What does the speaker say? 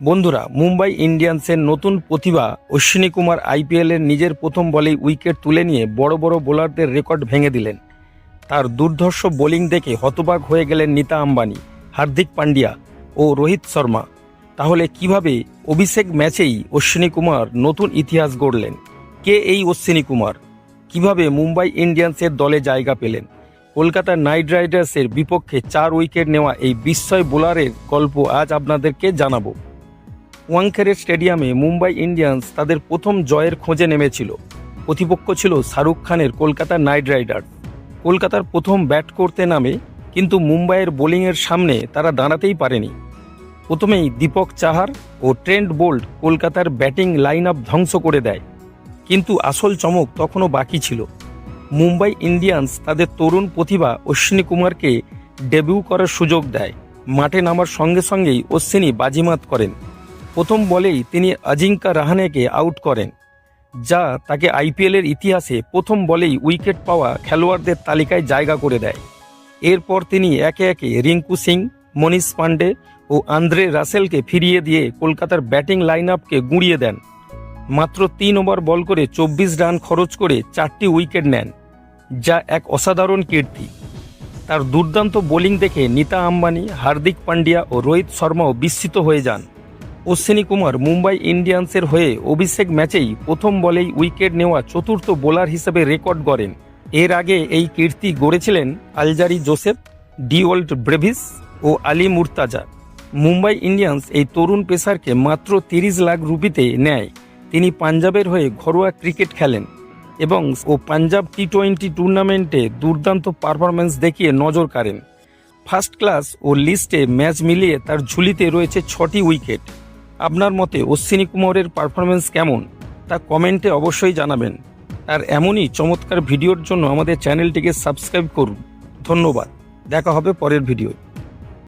বন্ধুরা, মুম্বাই ইন্ডিয়ান্সের নতুন প্রতিভা অশ্বিনী কুমার আইপিএলের নিজের প্রথম বলেই উইকেট তুলে নিয়ে বড় বড় বোলারদের রেকর্ড ভেঙে দিলেন। তার দুর্ধর্ষ বোলিং দেখে হতবাক হয়ে গেলেন নীতা আম্বানি, হার্দিক পান্ডিয়া ও রোহিত শর্মা। তাহলে কিভাবে অভিষেক ম্যাচেই অশ্বিনী কুমার নতুন ইতিহাস গড়লেন? কে এই অশ্বিনী কুমার? কিভাবে মুম্বাই ইন্ডিয়ান্সের দলে জায়গা পেলেন? কলকাতা নাইট রাইডার্সের বিপক্ষে 4 উইকেট নেওয়া এই বিস্ময় বোলারের গল্প আজ আপনাদেরকে জানাবো। ওয়াংখেড়ে স্টেডিয়ামে মুম্বাই ইন্ডিয়ান্স তাদের প্রথম জয়ের খোঁজে নেমেছিল। প্রতিপক্ষ ছিল শাহরুখ খানের কলকাতা নাইট রাইডার্স। কলকাতার প্রথম ব্যাট করতে নামে, কিন্তু মুম্বাইয়ের বোলিংয়ের সামনে তারা দাঁড়াতেই পারেনি। প্রথমেই দীপক চাহার ও ট্রেন্ট বোল্ট কলকাতার ব্যাটিং লাইন আপ ধ্বংস করে দেয়। কিন্তু আসল চমক তখনও বাকি ছিল। মুম্বাই ইন্ডিয়ান্স তাদের তরুণ প্রতিভা অশ্বিনী কুমারকে ডেবিউ করার সুযোগ দেয়। মাঠে নামার সঙ্গে সঙ্গেই অশ্বিনী বাজিমাত করেন। প্রথম বলেই তিনি অজিঙ্কা রাহানেকে আউট করেন, যা তাকে আইপিএলের ইতিহাসে প্রথম বলেই উইকেট পাওয়া খেলোয়াড়দের তালিকায় জায়গা করে দেয়। এরপর তিনি একে একে রিঙ্কু সিং, মনীষ পান্ডে ও আন্দ্রে রাসেলকে ফিরিয়ে দিয়ে কলকাতার ব্যাটিং লাইন আপকে গুঁড়িয়ে দেন। মাত্র 3 ওভার বল করে 24 রান খরচ করে 4টি উইকেট নেন, যা এক অসাধারণ কীর্তি। তার দুর্দান্ত বোলিং দেখে নীতা আম্বানি, হার্দিক পান্ডিয়া ও রোহিত শর্মাও বিস্মিত হয়ে যান। অশ্বিনী কুমার মুম্বাই ইন্ডিয়ান্সের হয়ে অভিষেক ম্যাচেই প্রথম বলেই উইকেট নেওয়া চতুর্থ বোলার হিসেবে রেকর্ড গড়েন। এর আগে এই কীর্তি গড়েছিলেন আলজারি জোসেফ, ডিওল্ট ব্রেভিস ও আলী মুর্তাজা। মুম্বাই ইন্ডিয়ান্স এই তরুণ পেসারকে মাত্র 30 লাখ রুপিতে নেয়। তিনি পাঞ্জাবের হয়ে ঘরোয়া ক্রিকেট খেলেন এবং পাঞ্জাব টি20 টুর্নামেন্টে দুর্দান্ত পারফরম্যান্স দেখিয়ে নজর কাড়েন। ফার্স্ট ক্লাস ও লিস্টে ম্যাচ মিলিয়ে তার ঝুলিতে রয়েছে 6টি উইকেট। আপনার মতে অশ্বিনী কুমারের পারফরমেন্স কেমন, তা কমেন্টে অবশ্যই জানাবেন। আর এমনই চমৎকার ভিডিওর জন্য আমাদের চ্যানেলটিকে সাবস্ক্রাইব করুন। ধন্যবাদ। দেখা হবে পরের ভিডিও।